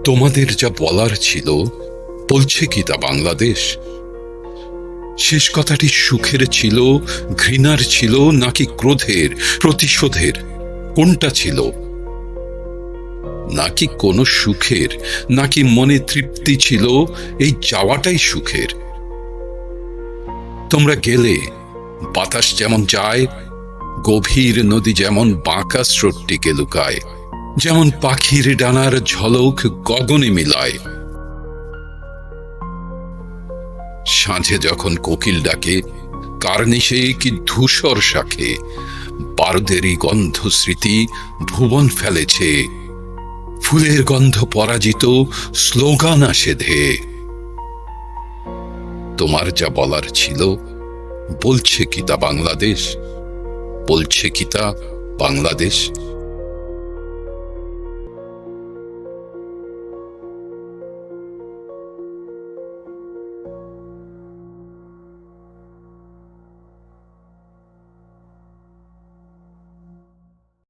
তোমাদের যা বলার ছিল বলছে কি তা বাংলাদেশ? শেষ কথাটি সুখের ছিল, ঘৃণার ছিল, নাকি ক্রোধের, প্রতিশোধের? কোনটা ছিল? নাকি কোনো সুখের, নাকি মনে তৃপ্তি ছিল এই যাওয়াটাই সুখের? তোমরা গেলে বাতাস যেমন যায়, গভীর নদী যেমন বাঁকা স্রোতটিকে লুকায়, যেমন পাখির ডানার ঝলক গগনে মিলায়। সাঁঝে যখন কোকিল ডাকে, কার্নিশে কি ধূসর শাখে, বারুদেরই গন্ধ স্মৃতি ভুবন ফেলেছে, ফুলের গন্ধ পরাজিত স্লোগান আসে ধেয়ে। তোমার যা বলার ছিল বলছে কি তা বাংলাদেশ? বলছে কি তা বাংলাদেশ?